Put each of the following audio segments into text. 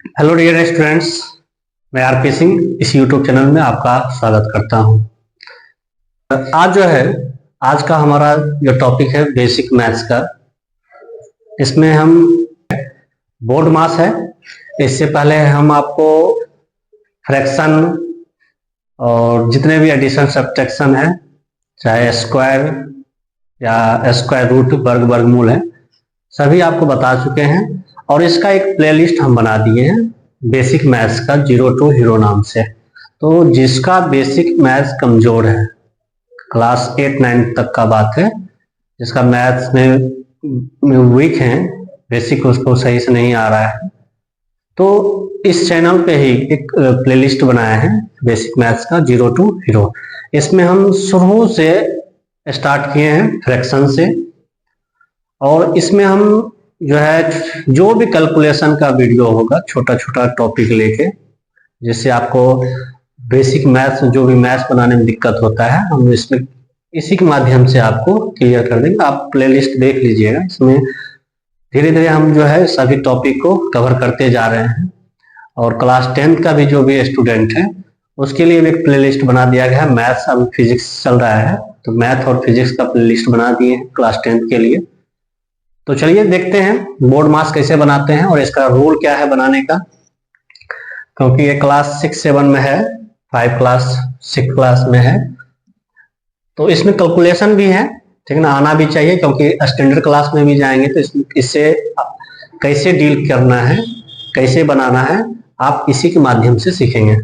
Hello dear students, मैं RP Singh इस YouTube channel में आपका स्वागत करता हूं। आज जो है, आज का हमारा जो टॉपिक है बेसिक मैथ्स का, इसमें हम बोर्ड मास है। इससे पहले हम आपको फ्रैक्शन और जितने भी एडिशन सब्ट्रैक्शन है, चाहे स्क्वायर या स्क्वायर रूट, वर्गमूल है, सभी आपको बता चुके हैं। और इसका एक प्लेलिस्ट हम बना दिए हैं बेसिक मैथ्स का, 0 to हीरो नाम से। तो जिसका बेसिक मैथ्स कमजोर है, क्लास 8-9 तक का बात है, जिसका मैथ्स में वीक है, बेसिक उसको सही से नहीं आ रहा है, तो इस चैनल पे ही एक प्लेलिस्ट बनाया है बेसिक मैथ्स का, 0 to हीरो। इसमें हम शुरू से स्टार्ट किए हैं फ्रैक्शन से, और इसमें हम जो है जो भी कैलकुलेशन का वीडियो होगा, छोटा छोटा टॉपिक लेके, जिससे आपको बेसिक मैथ्स, जो भी मैथ्स बनाने में दिक्कत होता है, हम इसमें इसी के माध्यम से आपको क्लियर कर देंगे। आप प्लेलिस्ट देख लीजिएगा, इसमें धीरे धीरे हम जो है सभी टॉपिक को कवर करते जा रहे हैं। और क्लास 10th का भी जो भी स्टूडेंट है, उसके लिए भी एक प्लेलिस्ट बना दिया गया है। मैथ्स, अभी फिजिक्स चल रहा है, तो मैथ और फिजिक्स का प्लेलिस्ट बना दिए हैं क्लास 10th के लिए। तो चलिए देखते हैं बोर्ड मास कैसे बनाते हैं और इसका रूल क्या है बनाने का, क्योंकि ये क्लास 6-7 में है, 5 क्लास 6 क्लास में है, तो इसमें कैलकुलेशन भी है, ठीक ना, आना भी चाहिए, क्योंकि स्टैंडर्ड क्लास में भी जाएंगे तो इससे कैसे डील करना है, कैसे बनाना है, आप इसी के माध्यम से सीखेंगे।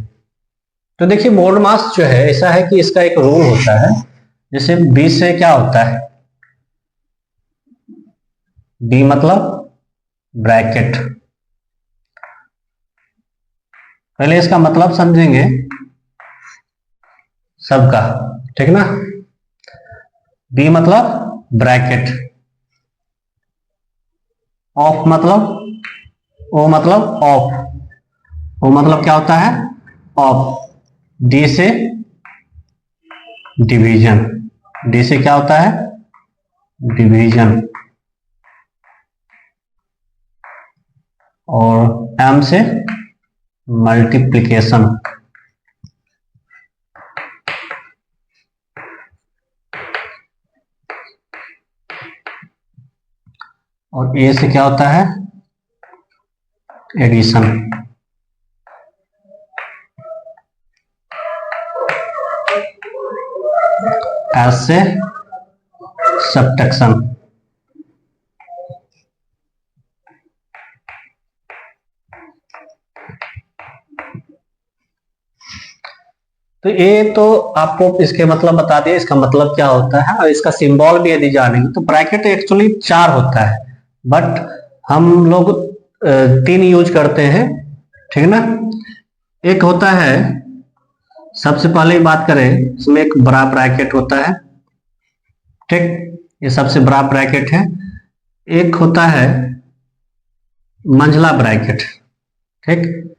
तो देखिए, बोर्ड मास जो है ऐसा है कि इसका एक रूल होता है। जैसे बी से क्या होता है, बी मतलब ब्रैकेट। पहले इसका मतलब समझेंगे सबका, ठीक ना। बी मतलब ब्रैकेट, ऑफ मतलब, ओ मतलब ऑफ, ओ मतलब क्या होता है, ऑफ। डी से डिवीजन, डी से क्या होता है, डिवीजन। और एम से मल्टीप्लिकेशन। और ए से क्या होता है, एडिशन। एस से सब्ट्रैक्शन। तो ये तो आपको इसके मतलब बता दिए, इसका मतलब क्या होता है, और इसका सिंबल भी यदि जानेंगे तो ब्रैकेट एक्चुअली 4 होता है, बट हम लोग 3 यूज करते हैं, ठीक ना। एक होता है, सबसे पहले बात करें, इसमें एक बड़ा ब्रैकेट होता है, ठीक, ये सबसे बड़ा ब्रैकेट है। एक होता है मंझला ब्रैकेट, ठीक,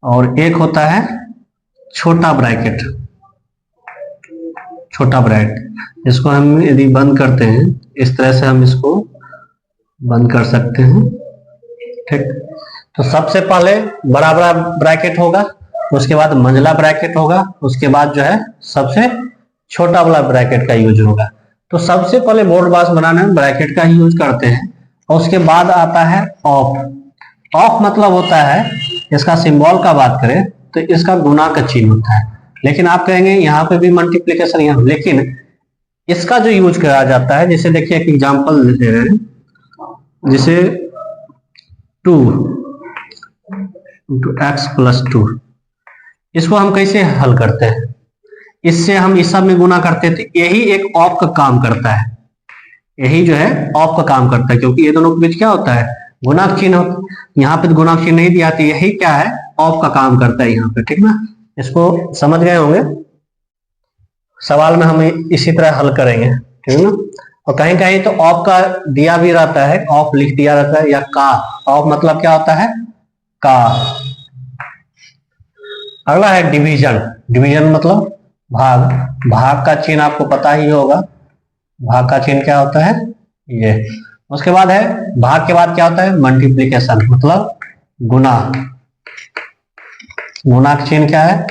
और एक होता है छोटा ब्रैकेट, छोटा ब्रैकेट। इसको हम यदि बंद करते हैं, इस तरह से हम इसको बंद कर सकते हैं, ठीक। तो सबसे पहले बड़ा बड़ा ब्रैकेट होगा, उसके बाद मंझला ब्रैकेट होगा, उसके बाद जो है सबसे छोटा वाला ब्रैकेट का यूज होगा। तो सबसे पहले बोर्ड मास बनाने में ब्रैकेट का ही यूज करते हैं, और उसके बाद आता है ऑफ। ऑफ मतलब होता है, इसका सिंबल का बात करें तो इसका गुना का चिन्ह होता है, लेकिन आप कहेंगे यहाँ पे भी मल्टीप्लिकेशन, यहाँ, लेकिन इसका जो यूज करा जाता है, जैसे देखिए एक एग्जांपल दे रहे हैं, जैसे 2 × x + 2, इसको हम कैसे हल करते हैं, इससे हम इस सब में गुना करते थे। यही एक ऑफ का काम करता है, यही जो है ऑफ का काम करता है, क्योंकि ये दोनों के बीच क्या होता है, गुणक चिन्ह। यहाँ पे तो गुणक चिन्ह नहीं दिया, यही क्या है, ऑफ का काम करता है यहाँ पे, ठीक ना। इसको समझ गए होंगे, सवाल में हम इसी तरह हल करेंगे, ठीक ना। और कहीं कहीं तो ऑफ का दिया भी रहता है, ऑफ लिख दिया रहता है, या का। ऑफ मतलब क्या होता है, का। अगला है डिवीजन। डिवीजन मतलब भाग। भाग का चिन्ह आपको पता ही होगा, भाग का चिन्ह क्या होता है, ये। उसके बाद है, भाग के बाद क्या होता है, मल्टीप्लिकेशन मतलब गुना। गुना का चिन्ह क्या है,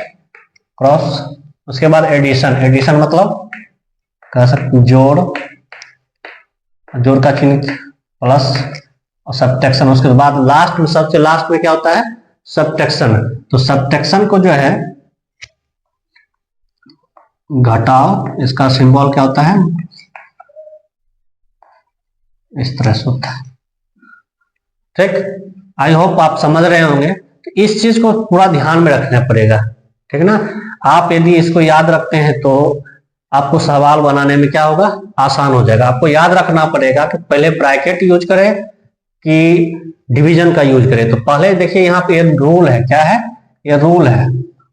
क्रॉस। उसके बाद एडिशन, एडिशन मतलब कह सकते जोड़, जोड़ का चिन्ह प्लस और सब्ट्रैक्शन। उसके बाद लास्ट में, सबसे लास्ट में क्या होता है, सब्ट्रैक्शन। तो सब्ट्रैक्शन को जो है घटाओ, इसका सिंबल क्या होता है, इस तरह से होता है। ठीक, आई होप आप समझ रहे होंगे। तो इस चीज को पूरा ध्यान में रखना पड़ेगा, ठीक ना। आप यदि इसको याद रखते हैं तो आपको सवाल बनाने में क्या होगा, आसान हो जाएगा। आपको याद रखना पड़ेगा कि पहले ब्रैकेट यूज करें कि डिवीजन का यूज करें। तो पहले देखिए यहाँ पे ये रूल है, क्या है, ये रूल है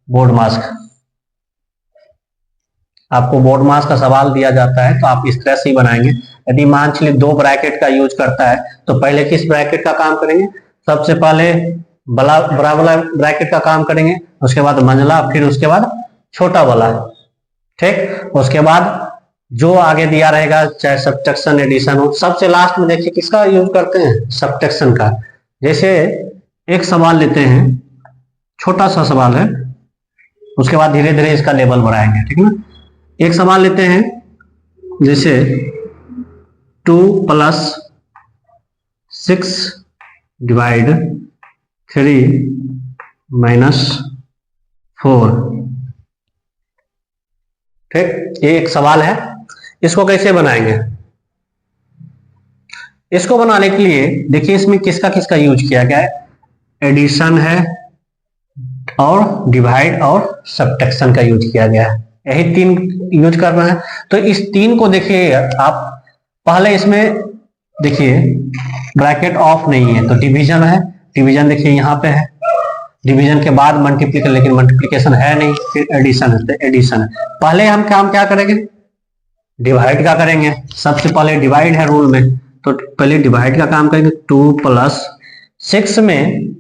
बोर्ड मास का। आपको बोर्ड मास का सवाल दिया जाता है तो आप इस तरह से ही बनाएंगे। यदि मान चलिए दो ब्रैकेट का यूज करता है तो पहले किस ब्रैकेट का काम करेंगे, सबसे पहले बड़ा वाला ब्रैकेट का काम करेंगे, उसके बाद मंझला, फिर उसके बाद छोटा वाला। ठीक, उसके बाद जो आगे दिया रहेगा, चाहे सब्ट्रैक्शन एडिशन हो, सबसे लास्ट में देखिए किसका यूज करते हैं, सब्ट्रैक्शन का। जैसे एक सवाल लेते हैं, छोटा सा सवाल है, उसके बाद धीरे धीरे इसका लेवल बढ़ाएंगे, ठीक है ना। एक सवाल लेते हैं, जैसे 2 + 6 डिवाइड 3 - 4। ठीक, ये एक सवाल है। इसको कैसे बनाएंगे, इसको बनाने के लिए देखिए इसमें किसका किसका यूज किया गया है, एडिशन है और डिवाइड और सब्ट्रैक्शन का यूज किया गया है। यही तीन यूज करना है। तो इस तीन को देखिए आप, पहले इसमें देखिए ब्रैकेट ऑफ नहीं है तो डिवीजन है, डिवीजन देखिए यहाँ पे है, डिवीजन के बाद मल्टीप्लिकेशन, लेकिन मल्टीप्लिकेशन है नहीं, फिर एडिशन है तो एडिशन है। पहले हम काम क्या करेंगे, डिवाइड का करेंगे। सबसे पहले डिवाइड है रूल में, तो पहले डिवाइड का काम करेंगे। 2 + 6 में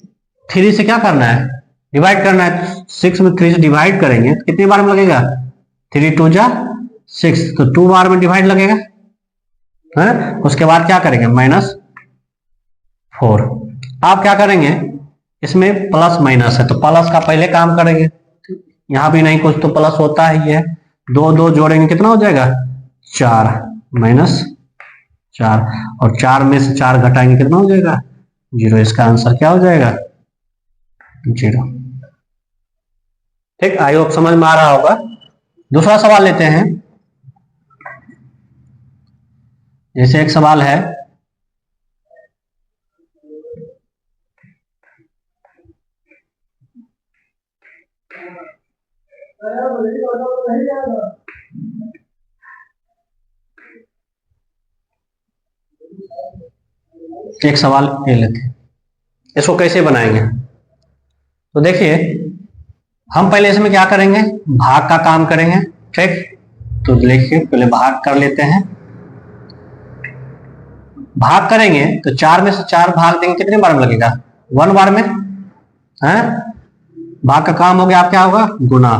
3 से क्या करना है, डिवाइड करना है। 6 में 3 से डिवाइड करेंगे तो कितनी बार में लगेगा, 3 × 2 = 6, तो 2 बार में डिवाइड लगेगा है। उसके बाद क्या करेंगे, -4। आप क्या करेंगे, इसमें प्लस माइनस है तो प्लस का पहले काम करेंगे। यहां भी नहीं कुछ तो प्लस होता ही है, 2 2 जोड़ेंगे कितना हो जाएगा, 4 - 4, और 4 में से 4 घटाएंगे कितना हो जाएगा, 0। इसका आंसर क्या हो जाएगा, 0। ठीक, आई होप समझ में आ रहा होगा। दूसरा सवाल लेते हैं, जैसे एक सवाल है, एक सवाल ये लेते हैं, इसको कैसे बनाएंगे। तो देखिए हम पहले इसमें क्या करेंगे, भाग का काम करेंगे। ठीक, तो देखिए पहले भाग कर लेते हैं। भाग करेंगे तो 4 में से 4 भाग देंगे, कितने बार में लगेगा, 1 बार में है। भाग का काम हो गया, आप क्या होगा, गुना।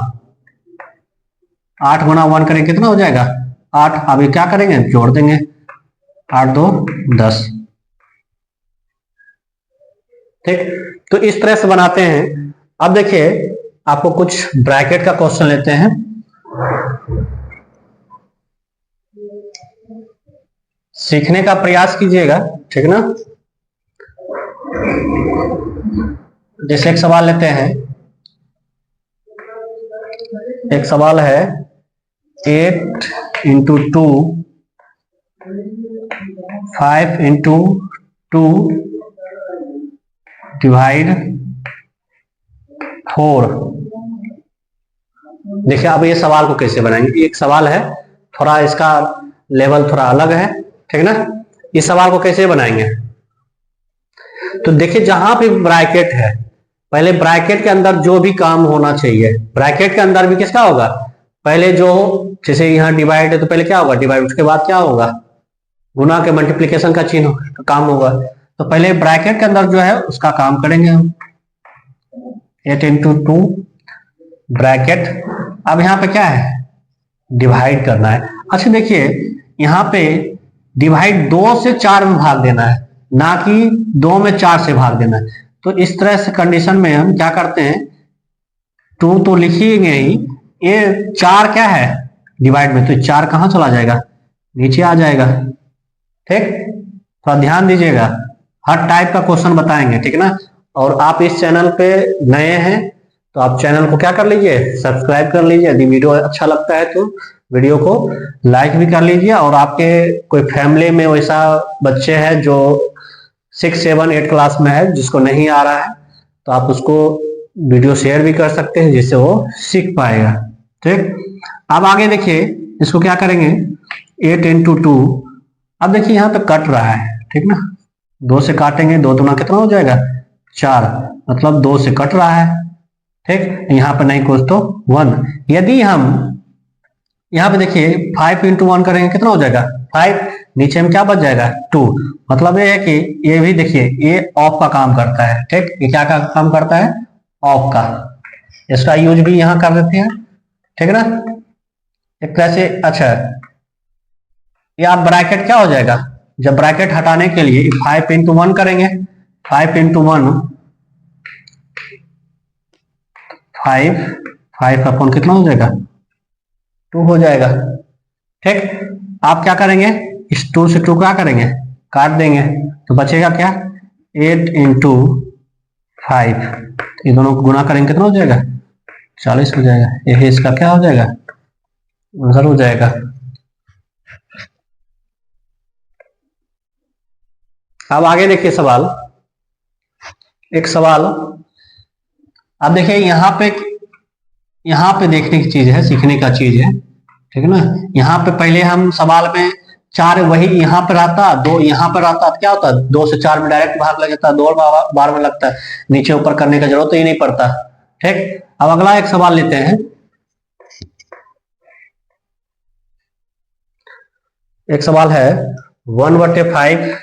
8 × 1 करेंगे कितना हो जाएगा, 8। अभी क्या करेंगे, जोड़ देंगे, 8 × 2 = 10। ठीक, तो इस तरह से बनाते हैं। अब देखिए आपको कुछ ब्रैकेट का क्वेश्चन लेते हैं। सीखने का प्रयास कीजिएगा, ठीक ना। जैसे एक सवाल लेते हैं, एक सवाल है 8 × 2 5 × 2 डिवाइड 4। देखिए अब ये सवाल को कैसे बनाएंगे, एक सवाल है, थोड़ा इसका लेवल थोड़ा अलग है, ठीक ना। इस सवाल को कैसे बनाएंगे, तो देखिए जहां पे ब्रैकेट है, पहले ब्रैकेट के अंदर जो भी काम होना चाहिए, ब्रैकेट के अंदर भी किसका होगा, पहले जो, जैसे यहाँ डिवाइड है तो पहले क्या होगा, डिवाइड, उसके बाद क्या होगा, गुना के मल्टीप्लिकेशन का चिन्ह का काम होगा। तो पहले ब्रैकेट के अंदर जो है उसका काम करेंगे हम। 8 × 2 ब्रैकेट, अब यहाँ पे क्या है, डिवाइड करना है। अच्छा देखिए यहाँ पे डिवाइड 2 से 4 में भाग देना है, ना कि 2 में 4 से भाग देना है। तो इस तरह से कंडीशन में हम क्या करते हैं, 2 तो लिखिएंगे ही, ये 4 क्या है डिवाइड में, तो 4 कहाँ चला जाएगा, नीचे आ जाएगा। ठीक, थोड़ा ध्यान दीजिएगा, हर टाइप का क्वेश्चन बताएंगे, ठीक ना। और आप इस चैनल पे नए हैं तो आप चैनल को क्या कर लीजिए, सब्सक्राइब कर लीजिए। यदि वीडियो अच्छा लगता है तो वीडियो को लाइक भी कर लीजिए। और आपके कोई फैमिली में वैसा बच्चे हैं जो 6, 7, 8 क्लास में है, जिसको नहीं आ रहा है, तो आप उसको वीडियो शेयर भी कर सकते हैं, जिससे वो सीख पाएगा। ठीक, अब आगे देखिए, इसको क्या करेंगे, 8 इंटू 2। अब देखिए यहाँ पे कट रहा है, ठीक ना, 2 से काटेंगे, 2 दूना कितना हो जाएगा 4, मतलब 2 से कट रहा है। ठीक, यहाँ पे नहीं कुछ तो 1। यदि हम यहाँ पे देखिए 5 इंटू 1 करेंगे, कितना हो जाएगा 5, नीचे में क्या बच जाएगा 2। मतलब ये है कि ये भी देखिए ये ऑफ का काम करता है। ठीक, ये क्या का काम करता है, ऑफ का। इसका यूज भी यहाँ कर देते हैं, ठीक है ना, एक तरह से। अच्छा, ये आप ब्रैकेट क्या हो जाएगा, जब ब्रैकेट हटाने के लिए 5 इंटू 1 करेंगे, 5 इंटू 1 5 अपॉन कितना हो जाएगा 2 हो जाएगा। ठीक, आप क्या करेंगे, इस 2 से 2 क्या करेंगे, काट देंगे, तो बचेगा क्या 8 इंटू 5, ये दोनों को गुना करेंगे, कितना हो जाएगा 40 हो जाएगा। यही इसका क्या हो जाएगा, आंसर हो जाएगा। अब आगे देखिए सवाल, एक सवाल। अब देखिए यहाँ पे देखने की चीज है, सीखने का चीज है, ठीक है ना। यहाँ पे पहले हम सवाल में 4 वही यहाँ पे रहता, 2 यहाँ पे रहता, तो क्या होता, 2 से 4 में डायरेक्ट भाग लग जाता, 2 बार में लगता है, नीचे ऊपर करने का जरूरत ही नहीं पड़ता। ठीक, अब अगला एक सवाल लेते हैं। एक सवाल है 1/5।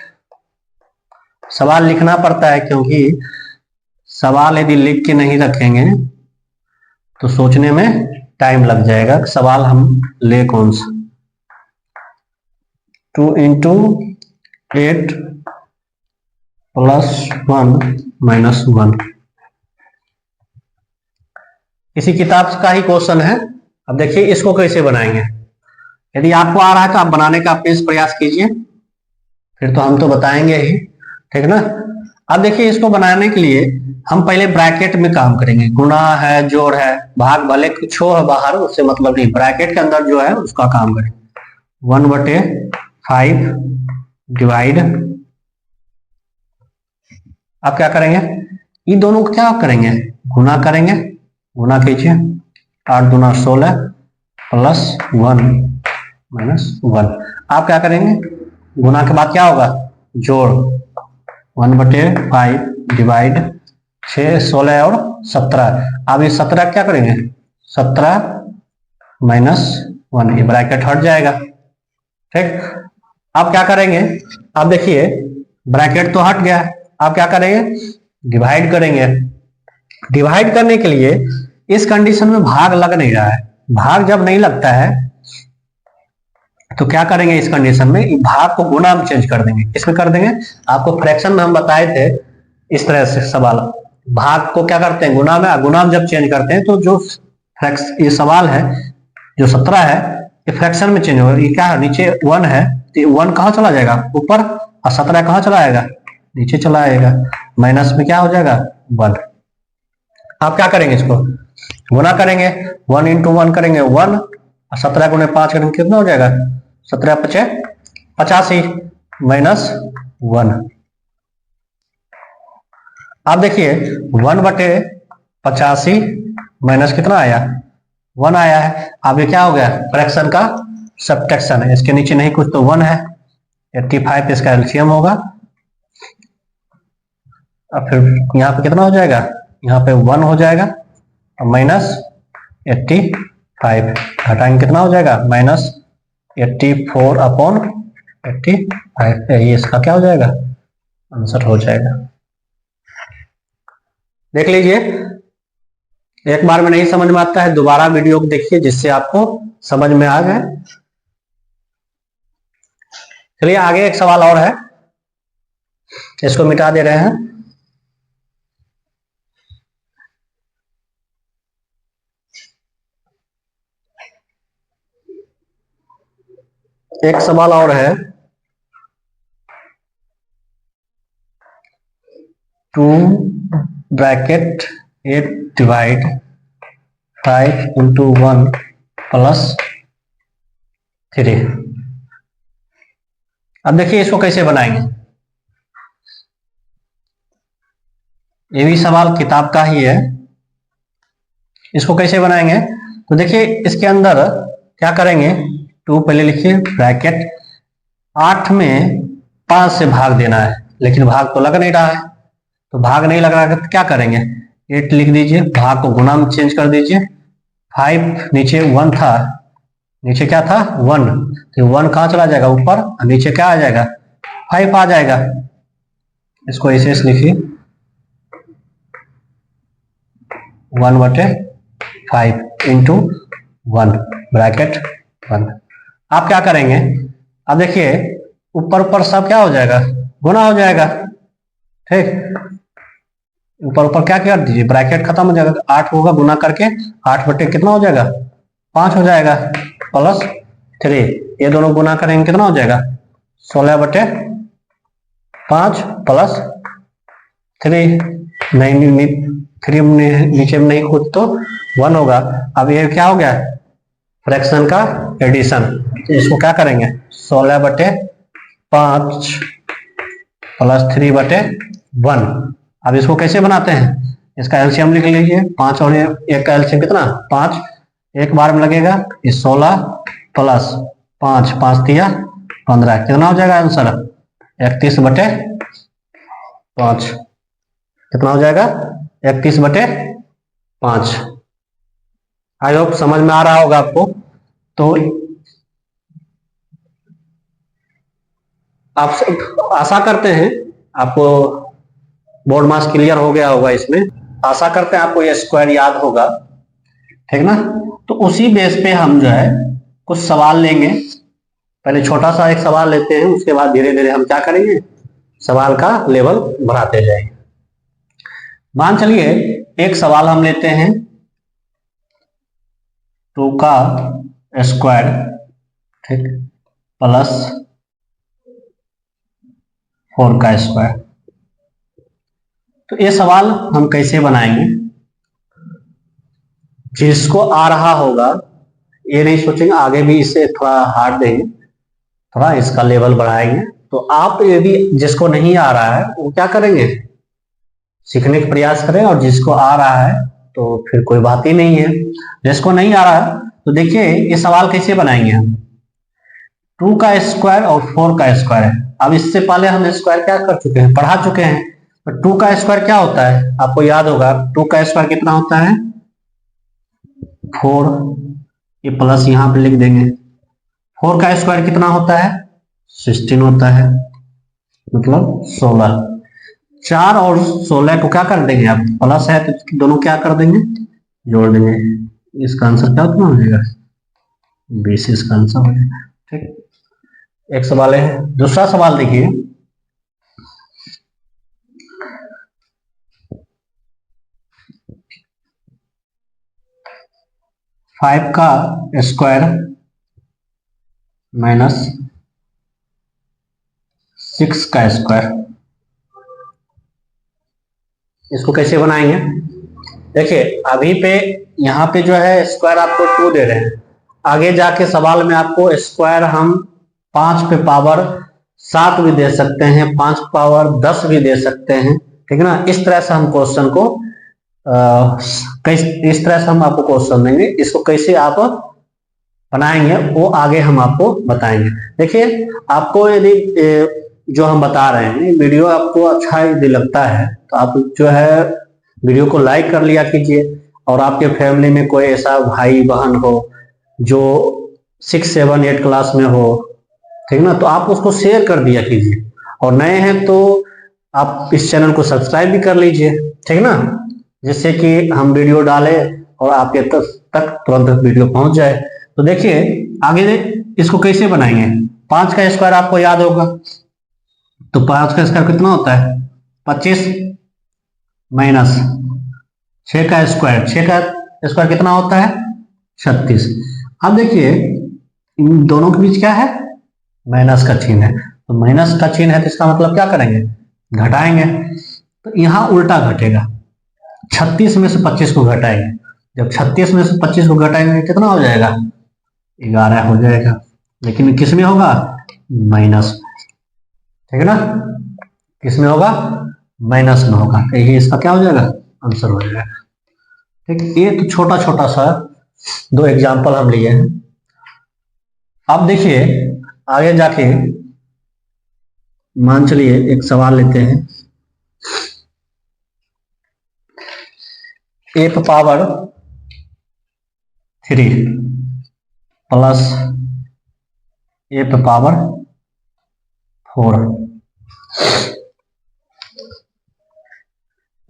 सवाल लिखना पड़ता है, क्योंकि सवाल यदि लिख के नहीं रखेंगे तो सोचने में टाइम लग जाएगा। सवाल हम ले कौन सा, 2 इंटू 8 प्लस 1 माइनस 1, इसी किताब का ही क्वेश्चन है। अब देखिए इसको कैसे बनाएंगे, यदि आपको आ रहा है तो आप बनाने का प्लीज प्रयास कीजिए, फिर तो हम तो बताएंगे ही, ठीक ना। अब देखिए इसको बनाने के लिए हम पहले ब्रैकेट में काम करेंगे, गुणा है, जोड़ है, भाग भले कुछ हो बाहर, उससे मतलब नहीं, ब्रैकेट के अंदर जो है उसका काम करेंगे। 1/5 डिवाइड, अब क्या करेंगे, इन दोनों को क्या करेंगे, गुना करेंगे, गुना कीजिए, 8 दूना 16 प्लस 1 माइनस 1। आप क्या करेंगे, गुना के बाद क्या होगा, जोड़, 1/5 डिवाइड 6, 16 और 17। अब ये 17 क्या करेंगे, 17 माइनस 1, ये ब्रैकेट हट जाएगा। ठीक, अब क्या करेंगे, अब देखिए ब्रैकेट तो हट गया, अब क्या करेंगे, डिवाइड करेंगे। डिवाइड करने के लिए इस कंडीशन में भाग लग नहीं रहा है, भाग जब नहीं लगता है तो क्या करेंगे, इस कंडीशन में भाग को गुणा में चेंज कर देंगे। इसमें कर देंगे, आपको फ्रैक्शन में हम बताए थे इस तरह से सवाल, भाग को क्या करते हैं गुणा में, गुणा में जब चेंज करते हैं तो जो ये सवाल है जो 17 है ये फ्रैक्शन में चेंज होगा। ये क्या है, नीचे 1 है तो 1 कहाँ चला जाएगा ऊपर, और 17 कहाँ चला आएगा नीचे चला आएगा, माइनस में क्या हो जाएगा 1। आप क्या करेंगे, इसको गुना करेंगे, 1 इंटू 1 करेंगे 1, और 17 गुणे 5 करेंगे, कितना हो जाएगा 17 × 5 = 85 माइनस 1। अब देखिए 1/85 माइनस कितना आया 1 आया है। अब ये क्या हो गया, फ्रैक्शन का सब्ट्रैक्शन है, इसके नीचे नहीं कुछ तो 1 है, 85 इसका एलसीएम होगा, और फिर यहाँ पे कितना हो जाएगा, यहाँ पे 1 हो जाएगा और माइनस 85, घटाएंगे कितना हो जाएगा -84/85, ये इसका क्या हो जाएगा आंसर हो जाएगा। देख लीजिए, एक बार में नहीं समझ में आता है, दोबारा वीडियो को देखिए जिससे आपको समझ में आ जाए। चलिए आगे एक सवाल और है, इसको मिटा दे रहे हैं। एक सवाल और है, 2 ब्रैकेट 8 डिवाइड 5 इंटू 1 प्लस 3। अब देखिए इसको कैसे बनाएंगे। ये भी सवाल किताब का ही है। इसको कैसे बनाएंगे, तो देखिए इसके अंदर क्या करेंगे, 2 पहले लिखिए ब्रैकेट 8 में 5 से भाग देना है, लेकिन भाग तो लग नहीं रहा है, तो भाग नहीं लग रहा है तो क्या करेंगे, 8 लिख दीजिए, भाग को गुना में चेंज कर दीजिए। 5 नीचे 1 था, नीचे क्या था 1, तो 1 कहाँ चला जाएगा ऊपर, और नीचे क्या आ जाएगा 5 आ जाएगा। इसको ऐसे लिखिए 1/5 इंटू 1 ब्रैकेट 1। आप क्या करेंगे, अब देखिए ऊपर ऊपर सब क्या हो जाएगा, गुना हो जाएगा, ठीक। ऊपर ऊपर क्या कर दीजिए, ब्रैकेट खत्म हो जाएगा, 8 होगा गुना करके 8 बटे कितना हो जाएगा 5 हो जाएगा, प्लस 3, ये दोनों गुना करेंगे कितना हो जाएगा 16/5 प्लस 3, नहीं 3 नीचे में नहीं, खुद तो 1 होगा। अब ये क्या हो गया, फ्रैक्शन का एडिशन, इसको क्या करेंगे 16/5 प्लस 3/1। अब इसको कैसे बनाते हैं, इसका एलसीएम लिख लीजिए, 5 और 1 का एलसीएम कितना 5, एक बार में लगेगा, ये 16 प्लस 5, 5 दिया 15, कितना हो जाएगा आंसर 31/5, कितना हो जाएगा 31/5। आई होप समझ में आ रहा होगा आपको। तो आप आशा करते हैं आपको बोर्ड मास क्लियर हो गया होगा, इसमें आशा करते हैं आपको ये स्क्वायर याद होगा, ठीक ना। तो उसी बेस पे हम जो है कुछ सवाल लेंगे, पहले छोटा सा एक सवाल लेते हैं, उसके बाद धीरे धीरे हम क्या करेंगे सवाल का लेवल बढ़ाते जाएंगे। मान चलिए एक सवाल हम लेते हैं 2 का स्क्वायर, ठीक, प्लस 4 का स्क्वायर। तो ये सवाल हम कैसे बनाएंगे, जिसको आ रहा होगा ये नहीं सोचेंगे आगे भी इससे थोड़ा हार्ड देंगे, थोड़ा इसका लेवल बढ़ाएंगे। तो आप ये भी जिसको नहीं आ रहा है वो क्या करेंगे, सीखने का प्रयास करें, और जिसको आ रहा है तो फिर कोई बात ही नहीं है। जिसको नहीं आ रहा है तो देखिए ये सवाल कैसे बनाएंगे हम, 2 का स्क्वायर और 4 का स्क्वायर है। अब इससे पहले हम स्क्वायर क्या कर चुके हैं, पढ़ा चुके हैं। तो 2 का स्क्वायर क्या होता है आपको याद होगा, 2 का स्क्वायर कितना होता है 4, ये प्लस यहां पे लिख देंगे। 4 का स्क्वायर कितना होता है 16 होता है, मतलब 16। 4 और 16 को क्या कर देंगे, आप प्लस है तो दोनों क्या कर देंगे जोड़ देंगे। इसका आंसर क्या उतना हो जाएगा 20, इसका आंसर हो जाएगा, ठीक। एक सवाल है। दूसरा सवाल देखिए, फाइव का स्क्वायर माइनस 6 का स्क्वायर, इसको कैसे बनाएंगे। देखिए अभी पे यहाँ पे जो है स्क्वायर आपको 2 दे रहे हैं, आगे जाके सवाल में आपको स्क्वायर हम 5 पे पावर 7 भी दे सकते हैं, 5 पावर 10 भी दे सकते हैं, ठीक है ना। इस तरह से हम क्वेश्चन को इस तरह से हम आपको क्वेश्चन देंगे, इसको कैसे आप बनाएंगे वो आगे हम आपको बताएंगे। देखिए आपको यदि जो हम बता रहे हैं वीडियो आपको अच्छा यदि लगता है तो आप जो है वीडियो को लाइक कर लिया कीजिए, और आपके फैमिली में कोई ऐसा भाई बहन हो जो 6, 7, 8 क्लास में हो, ठीक ना, तो आप उसको शेयर कर दिया कीजिए। और नए हैं तो आप इस चैनल को सब्सक्राइब भी कर लीजिए, ठीक ना, जिससे कि हम वीडियो डालें और आपके तक तुरंत वीडियो पहुंच जाए। तो देखिए आगे इसको कैसे बनाएंगे। 5 का स्क्वायर आपको याद होगा, तो 5 का स्क्वायर कितना होता है 25 माइनस 6 का स्क्वायर, 6 का स्क्वायर कितना होता है 36। अब देखिए इन दोनों के बीच क्या है माइनस का चिन्ह है, तो माइनस का चिन्ह है तो इसका मतलब क्या करेंगे, घटाएंगे। तो यहाँ उल्टा घटेगा, 36 में से 25 को घटाएंगे, जब 36 में से 25 को घटाएंगे कितना हो जाएगा, 11 हो जाएगा, लेकिन किस में होगा, माइनस, ठीक है ना, किस में होगा, माइनस में होगा, तो ये इसका क्या हो जाएगा, आंसर हो जाएगा। ठीक, ये तो छोटा छोटा सा 2 एग्जाम्पल हम लिए हैं। अब देखिए आगे जाके मान चलिए एक सवाल लेते हैं, ए पावर 3 प्लस ए पावर 4,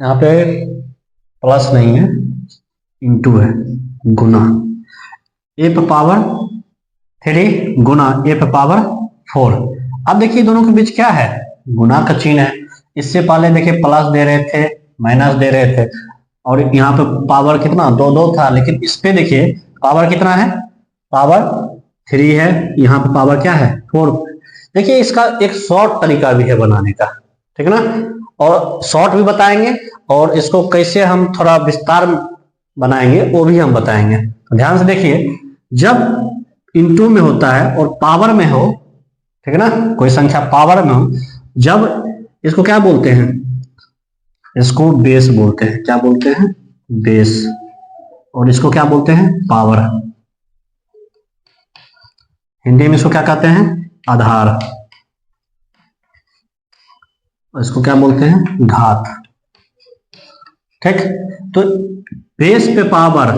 यहाँ पे प्लस नहीं है, इंटू है, गुना, ए पावर 3 गुना ए पावर 4। अब देखिए दोनों के बीच क्या है, गुना का चिन्ह है। इससे पहले देखिए प्लस दे रहे थे, माइनस दे रहे थे, और यहाँ पे पावर कितना 2 था, लेकिन इस पे देखिए पावर कितना है, पावर 3 है, यहाँ पे पावर क्या है 4। देखिए इसका एक शॉर्ट तरीका भी है बनाने का, ठीक है ना, और शॉर्ट भी बताएंगे और इसको कैसे हम थोड़ा विस्तार बनाएंगे वो भी हम बताएंगे। तो ध्यान से देखिए, जब इनटू में होता है और पावर में हो, ठीक है ना, कोई संख्या पावर में हो, जब इसको क्या बोलते हैं, इसको बेस बोलते हैं, क्या बोलते हैं, बेस, और इसको क्या बोलते हैं, पावर। हिंदी में इसको क्या कहते हैं, आधार, और इसको क्या बोलते हैं, घात। ठीक, तो बेस पे पावर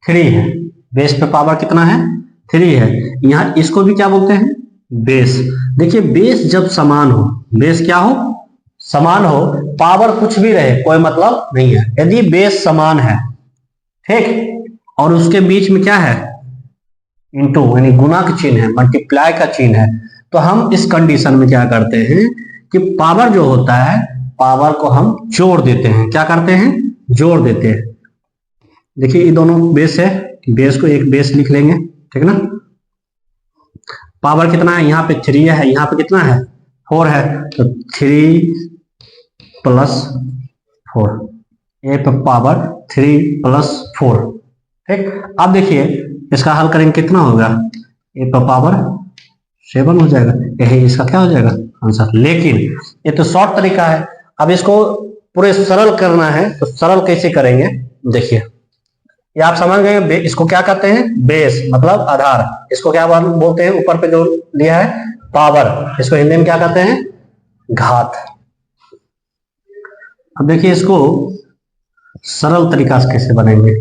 3 है, बेस पे पावर कितना है, 3 है, यहां इसको भी क्या बोलते हैं, बेस। देखिए बेस जब समान हो, बेस क्या हो, समान हो, पावर कुछ भी रहे कोई मतलब नहीं है। यदि बेस समान है, ठीक, और उसके बीच में क्या है, इंटू यानी गुना का चिन्ह है, मल्टीप्लाई का चिन्ह है, तो हम इस कंडीशन में क्या करते हैं कि पावर जो होता है, पावर को हम जोड़ देते हैं, क्या करते हैं, जोड़ देते हैं। देखिए ये दोनों बेस है, बेस को एक बेस लिख लेंगे, ठीक है ना, पावर कितना है, यहाँ पे 3 है, यहाँ पे कितना है 4 है, तो 3 प्लस 4, ए पे पावर 3 प्लस 4। ठीक, अब देखिए इसका हल करेंगे कितना होगा, ए पे पावर 7 हो जाएगा, यही इसका क्या हो जाएगा आंसर। लेकिन ये तो शॉर्ट तरीका है, अब इसको पूरे सरल करना है, तो सरल कैसे करेंगे, देखिए ये आप समझ गए, इसको क्या कहते हैं, बेस मतलब आधार, इसको क्या बोलते हैं, ऊपर पे जो लिया है पावर, इसको हिंदी में क्या कहते हैं, घात। अब देखिए इसको सरल तरीका से कैसे बनेंगे,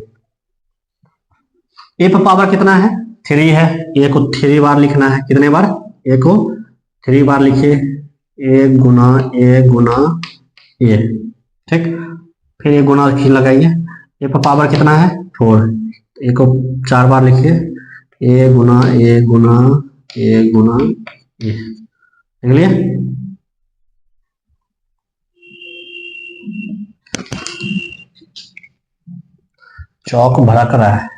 ए पे पावर कितना है 3 है, ए को 3 बार लिखना है, कितने बार, ए को 3 बार लिखिए, ए गुना ए, ठीक, फिर ए गुना लगाइए, ए पे पावर कितना है 4, ए को 4 बार लिखिए, ए गुना ए, देख लिए, चौक भरा कर रहा है।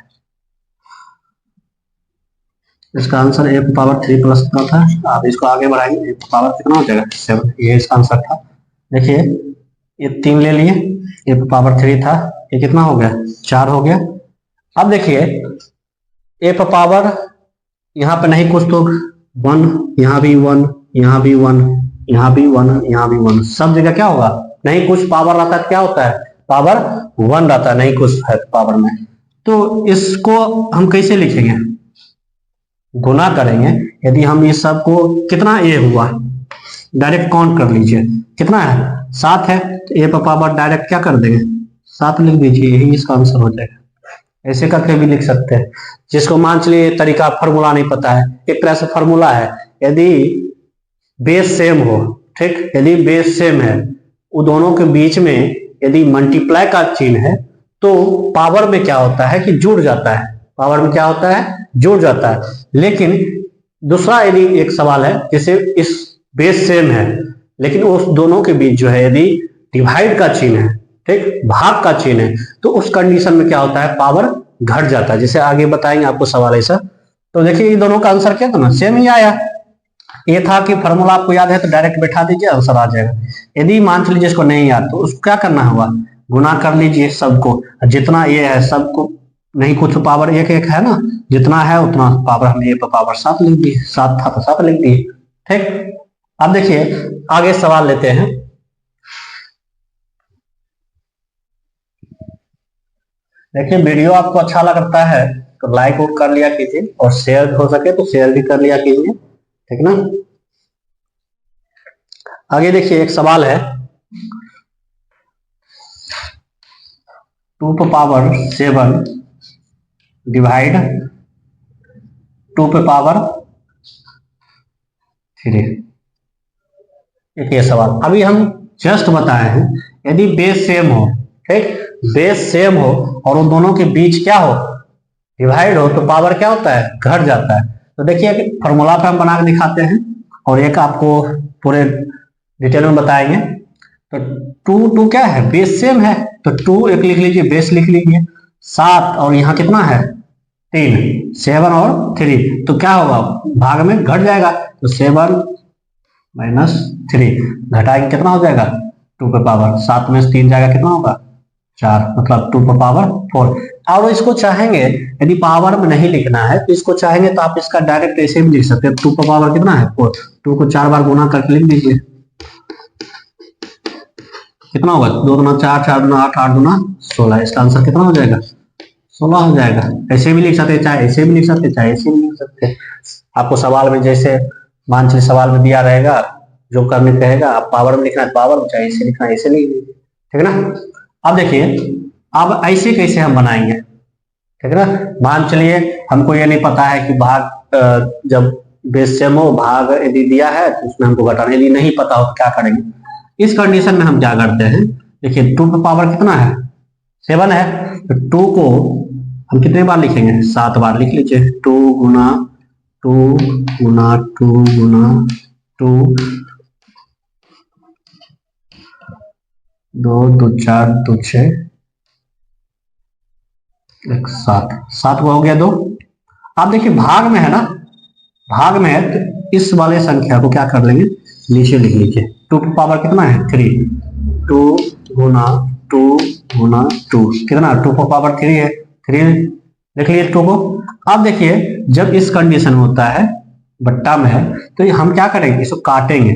इसका आंसर ए पावर 3 प्लस का था, आप इसको आगे बढ़ाएंगे, ए पावर कितना हो जाएगा 7, ये इसका आंसर था। देखिए ये 3 ले लिए, ए पावर 3 था, ये कितना हो गया 4 हो गया। अब देखिए ए पावर यहाँ पे नहीं कुछ तो 1, यहाँ भी 1, यहाँ भी 1, यहाँ भी 1, यहाँ भी 1, सब जगह क्या होगा, नहीं कुछ पावर रहता है, क्या होता है पावर 1 रहता है, नहीं कुछ है पावर में। तो इसको हम कैसे लिखेंगे, गुना करेंगे। यदि हम इस सब को, कितना ए हुआ डायरेक्ट काउंट कर लीजिए, कितना है 7 है, तो ए पर पावर डायरेक्ट क्या कर देंगे 7 लिख दीजिए, यही इसका आंसर हो जाएगा। ऐसे करके भी लिख सकते हैं, जिसको मान चलिए तरीका फॉर्मूला नहीं पता है, एक तरह से फॉर्मूला है, यदि बेस सेम हो, ठीक, यदि बेस सेम है, वो दोनों के बीच में यदि मल्टीप्लाई का चिन्ह है, तो पावर में क्या होता है कि जुड़ जाता है, पावर में क्या होता है जुड़ जाता है। लेकिन दूसरा यदि एक सवाल है, जैसे इस बेस सेम है, लेकिन उस दोनों के बीच जो है यदि डिवाइड का चिन्ह है, ठीक, भाग का चिन्ह है, तो उस कंडीशन में क्या होता है पावर घट जाता है, जैसे आगे बताएंगे आपको सवाल ऐसा। तो देखिए ये दोनों का आंसर क्या था ना, सेम ही आया, ये था कि फॉर्मूला आपको याद है तो डायरेक्ट बैठा दीजिए, आंसर आ जाएगा। यदि मान लीजिए इसको नहीं याद तो उसको क्या करना होगा, गुना कर लीजिए सबको, जितना ये है सबको, नहीं कुछ पावर एक एक है ना, जितना है उतना पावर हमने ये पावर 7 लिख दी, 7 था तो 7 लिख दिए। ठीक, अब देखिए आगे सवाल लेते हैं। देखिए वीडियो आपको अच्छा लगता है तो लाइक और कर लिया कीजिए, और शेयर हो सके तो शेयर भी कर लिया कीजिए, ठीक ना। आगे देखिए एक सवाल है, 2 पे पावर 7 डिवाइड 2 पे पावर 3। एक ये सवाल अभी हम जस्ट बताए हैं, यदि बेस सेम हो, ठीक, बेस सेम हो और उन दोनों के बीच क्या हो, डिवाइड हो, तो पावर क्या होता है, घट जाता है। तो देखिए फॉर्मूला पे हम बना के दिखाते हैं और एक आपको पूरे डिटेल में बताएंगे। तो 2 क्या है, बेस सेम है, तो 2 एक लिख लीजिए, बेस लिख लीजिए, 7 और यहाँ कितना है 3, 7 और 3, तो क्या होगा, भाग में घट जाएगा, तो 7 माइनस 3 घटाएंगे कितना हो जाएगा, 2 पे पावर 7 में से 3 जाएगा कितना होगा 4, मतलब 2 पे पावर 4। और इसको चाहेंगे यदि पावर में नहीं लिखना है तो इसको चाहेंगे तो आप इसका डायरेक्ट ऐसे भी लिख सकते हैं, 2 पे पावर कितना है 4, 2 को 4 बार गुना करके लिख दीजिए, कितना होगा 2 दूना 4, 4 दूना 8, 8 दूना 16, इसका आंसर कितना हो जाएगा 16 हो जाएगा। ऐसे भी लिख सकते हैं, चाहे ऐसे भी लिख सकते हैं, चाहे ऐसे भी लिख सकते हैं। आपको सवाल में जैसे मान लीजिए सवाल में दिया रहेगा, जो करने कहेगा आप पावर में लिखना है पावर में, चाहे ऐसे लिखना है ऐसे लिख लीजिए, ठीक है ना। अब देखिए अब ऐसे कैसे हम बनाएंगे, ठीक है ना। मान चलिए हमको ये नहीं पता है कि भाग जब बेस सेम हो, भाग यदि दिया है तो उसमें हमको घटाना, यदि नहीं पता हो तो क्या करेंगे, इस कंडीशन में हम क्या करते हैं, देखिए 2 पे पावर कितना है 7 है, तो 2 को हम कितने बार लिखेंगे 7 बार लिख लीजिए, 2 गुना 2 गुना 2 गुना 2, 2 2 4 2 6 7, 7 को हो गया 2। आप देखिए भाग में है ना, भाग में है तो इस वाले संख्या को क्या कर लेंगे, नीचे लिख लीजिए, 2 पे पावर कितना है 3, 2 गुना 2 गुना 2 कितना, 2 पे पावर 3 है, 3 लिख लीजिए 2 को। अब देखिए जब इस कंडीशन में होता है बट्टा में है तो हम क्या करेंगे, इसको काटेंगे,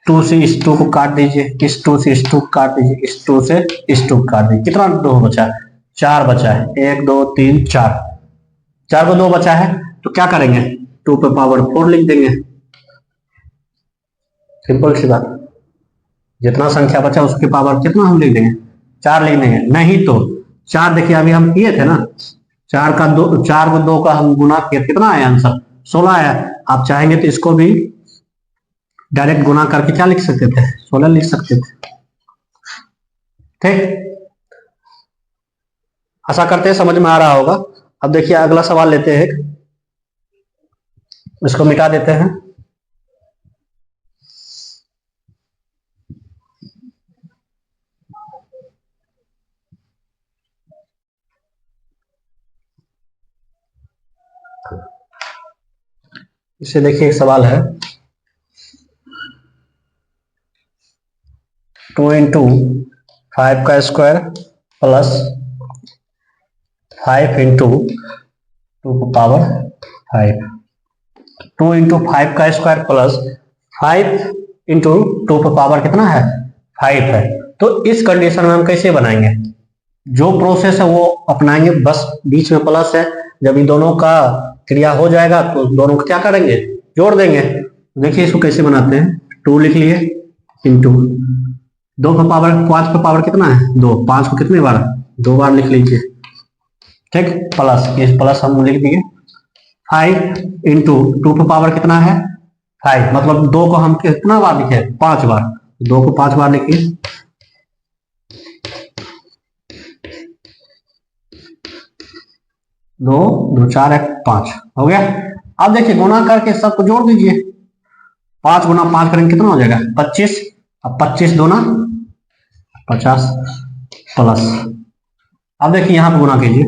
2 से इस 2 को काट दीजिए, इस 2 से इस 2 को काट दीजिए, इस 2 से इस 2 को काट दीजिए, कितना 2 बचा है, 4 बचा है, 1 2 3 4, 4 को 2 बचा है, तो क्या करेंगे 2 पे पावर 4 लिख देंगे, सिंपल सी बात, जितना संख्या बचा उसके पावर कितना हम लिख देंगे 4 लिख देंगे। नहीं तो 4 देखिए अभी हम किए थे ना, 4 को 2 का हम गुना किए, कितना आया आंसर 16 आया। आप चाहेंगे तो इसको भी डायरेक्ट गुना करके क्या लिख सकते थे 16 लिख सकते थे, ठीक। आशा करते हैं समझ में आ रहा होगा। अब देखिए अगला सवाल लेते हैं, इसको मिटा देते हैं। इसे देखिए एक सवाल है, 2 इंटू 5 का स्क्वायर प्लस 5 इंटू 2 को पावर 5, 2 इंटू 5 का स्क्वायर प्लस 5 इंटू 2 पे पावर कितना है 5 है। तो इस कंडीशन में हम कैसे बनाएंगे, जो प्रोसेस है वो अपनाएंगे, बस बीच में प्लस है, जब इन दोनों का क्रिया हो जाएगा तो दोनों को क्या करेंगे जोड़ देंगे। देखिए इसको कैसे बनाते हैं, 2 लिख लिए इंटू 2 पे पावर 5 पे पावर कितना है 2, 5 को कितने बार 2 बार लिख लीजिए, ठीक, प्लस ये प्लस हम लिख दिए, 5 इंटू 2 पे पावर कितना है 5, मतलब 2 को हम कितना बार लिखे 5 बार, 2 को 5 बार लिखिए, 2 2 4 1 5 हो गया। अब देखिए गुना करके सबको जोड़ दीजिए, 5 गुना 5 करेंगे कितना हो जाएगा 25, अब 25 दूना 50 प्लस, अब देखिए यहां पे गुना कीजिए,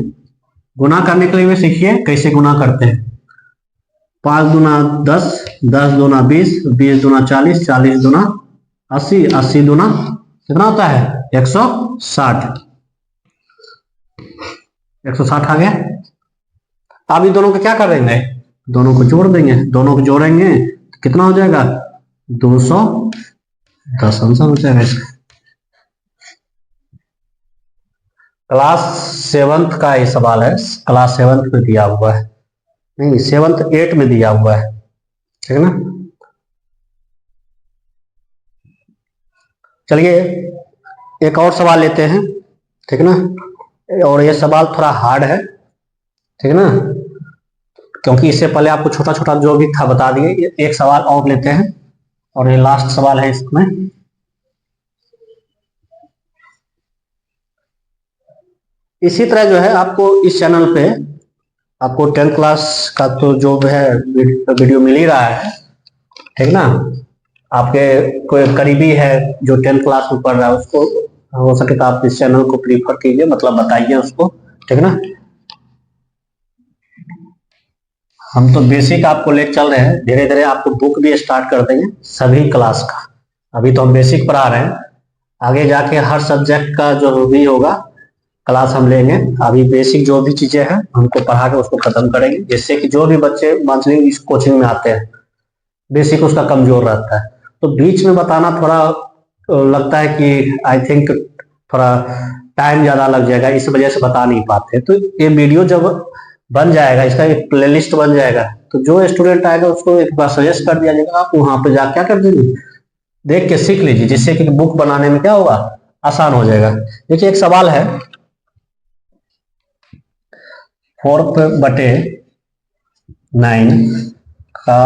गुना करने के लिए भी सीखिए कैसे गुना करते हैं, 5 दूना 10, 10 दूना 20, 20 दूना 40, 40 दूना 80, 80 दूना कितना होता है 160, 160 आ गया। अब इन दोनों को क्या करेंगे, दोनों को जोड़ देंगे, दोनों को जोड़ेंगे तो कितना हो जाएगा 210 आंसर हो जाएगा इसका। क्लास 7th का ये सवाल है, क्लास 7th में दिया हुआ है, नहीं 7th 8 में दिया हुआ है, ठीक है ना। चलिए एक और सवाल लेते हैं, ठीक है ना। और ये सवाल थोड़ा हार्ड है, ठीक है ना, क्योंकि इससे पहले आपको छोटा छोटा जो भी था बता दिए। एक सवाल और लेते हैं और ये लास्ट सवाल है इसमें। इसी तरह जो है आपको इस चैनल पे आपको 10th क्लास का तो जो है वीडियो मिल ही रहा है, ठीक ना। आपके कोई करीबी है जो 10th क्लास में पढ़ रहा है, उसको हो सके तो आप इस चैनल को प्रीफर कीजिए, मतलब बताइए उसको, ठीक ना। हम तो बेसिक आपको ले चल रहे हैं, धीरे धीरे आपको बुक भी स्टार्ट कर देंगे सभी क्लास का। अभी तो हम बेसिक पढ़ा रहे हैं, आगे जाके हर सब्जेक्ट का जो भी होगा क्लास हम लेंगे। अभी बेसिक जो भी चीजें हैं हमको पढ़ा के उसको खत्म करेंगे, जिससे कि जो भी बच्चे मंथली इस कोचिंग में आते हैं बेसिक उसका कमजोर रहता है, तो बीच में बताना थोड़ा लगता है कि आई थिंक थोड़ा टाइम ज्यादा लग जाएगा, इस वजह से बता नहीं पाते। तो ये वीडियो जब बन जाएगा, इसका एक प्लेलिस्ट बन जाएगा, तो जो स्टूडेंट आएगा उसको एक बार सजेस्ट कर दिया जाएगा, आप वहां पे जाके क्या कर दीजिए, देख के सीख लीजिए, जिससे कि बुक बनाने में क्या होगा, आसान हो जाएगा। देखिए एक सवाल है, 4/9 का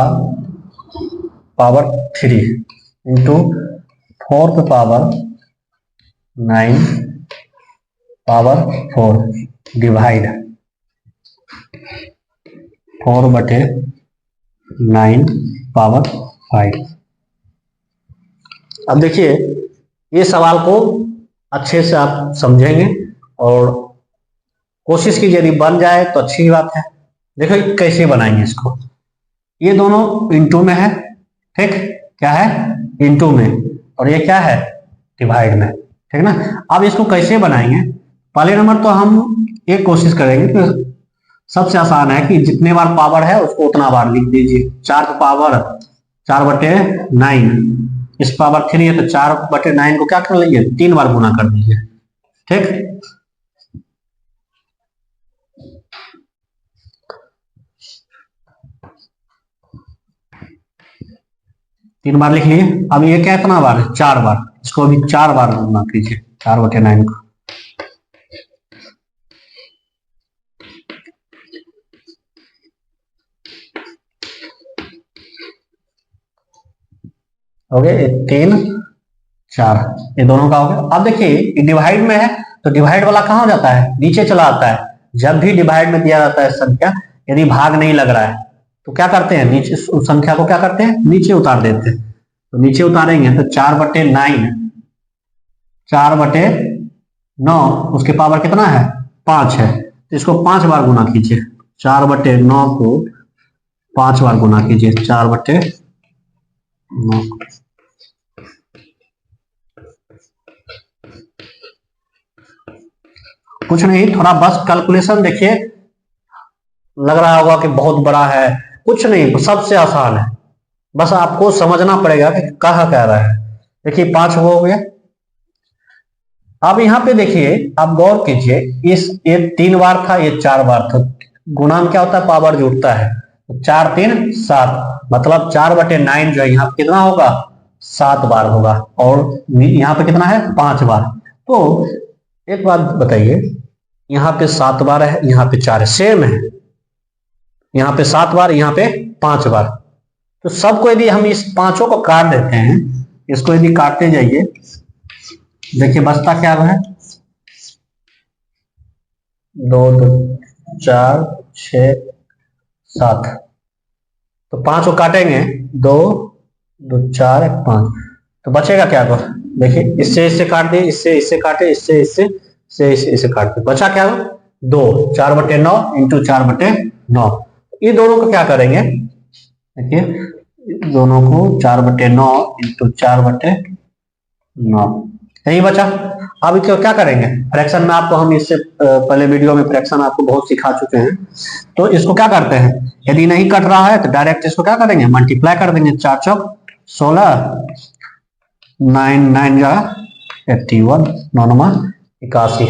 power 3 into 4/9 power 4 divide 4/9 power 5। अब देखिए ये सवाल को अच्छे से आप समझेंगे और कोशिश कीजिए, यदि बन जाए तो अच्छी बात है। देखो कैसे बनाएंगे इसको, ये दोनों इंटू में है, ठीक, क्या है इंटू में, और ये क्या है डिवाइड में, ठीक ना। अब इसको कैसे बनाएंगे, पहले नंबर तो हम एक कोशिश करेंगे कि सबसे आसान है कि जितने बार पावर है उसको उतना बार लिख दीजिए। 4/9, इस पावर 3 है तो 4/9 को क्या कर लीजिए 3 बार गुना कर दीजिए, ठीक। 3 बार लिख लिए। अब ये क्या इतना बार है 4 बार, इसको अभी 4 बार गुना कीजिए 4/9 को। हो गया 3 4, ये दोनों का हो गया। अब देखिए डिवाइड में है तो डिवाइड वाला कहाँ हो जाता है, नीचे चला आता है। जब भी डिवाइड में दिया जाता है संख्या, यदि भाग नहीं लग रहा है तो क्या करते हैं, नीचे उस संख्या को क्या करते हैं नीचे उतार देते हैं। तो नीचे उतारेंगे तो 4/9, 4/9 उसके पावर कितना है 5 है, तो इसको 5 बार गुना कीजिए। 4/9 को 5 बार गुना कीजिए, 4/9। कुछ नहीं, थोड़ा बस कैलकुलेशन देखिए, लग रहा होगा कि बहुत बड़ा है, कुछ नहीं, सबसे आसान है, बस आपको समझना पड़ेगा कि कहा कह रहा है। देखिए 5 हो गया। अब यहाँ पे देखिए आप गौर कीजिए, इस ये 3 बार था, ये 4 बार था, गुणा में क्या होता है पावर जुड़ता है, 4 3 7, मतलब 4/9 जो है यहाँ पे कितना होगा 7 बार होगा, और यहाँ पे कितना है 5 बार। तो एक बात बताइए, यहाँ पे 7 बार है, यहाँ पे 4 है, सेम है, यहाँ पे 7 बार, यहाँ पे 5 बार। तो सबको यदि हम इस पांचों को काट देते हैं, इसको यदि काटते जाइए, देखिए बचता क्या है 2 2 4 6 7, तो 5 को काटेंगे 2 2 4 1 5, तो बचेगा क्या को, देखिए इससे इससे काट दिए, इससे इससे काटे, इससे इससे से इसे काट दिए, बचा क्या 2, 4/9 इंटू 4/9। ये दोनों को क्या करेंगे देखिए दोनों को 4/9 इंटू 4/9 यही बचा। अब इसको क्या करेंगे, फ्रैक्शन में आपको हम इससे पहले वीडियो में फ्रैक्शन आपको बहुत सिखा चुके हैं। तो इसको क्या करते हैं, यदि नहीं कट रहा है तो डायरेक्ट इसको क्या करेंगे, मल्टीप्लाई कर देंगे। 4 चौक 16, 9 9 जा 81, 9 81।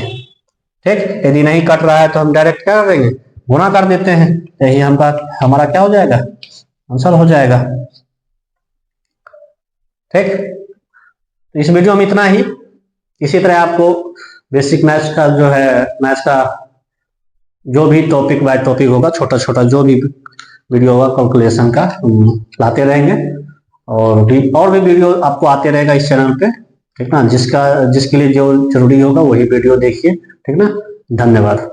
ठीक, यदि नहीं कट रहा है तो हम डायरेक्ट क्या करेंगे, गुणा कर देते हैं। यही हमारा क्या हो जाएगा, आंसर हो जाएगा। ठीक, तो इस वीडियो में इतना ही। इसी तरह आपको बेसिक मैथ्स का जो है, मैथ्स का जो भी टॉपिक बाय टॉपिक होगा, छोटा छोटा जो भी वीडियो होगा कैलकुलेशन का, लाते रहेंगे। और भी वीडियो आपको आते रहेगा इस चैनल पे, ठीक ना। जिसके लिए जो जरूरी होगा वही वीडियो देखिए, ठीक ना। धन्यवाद।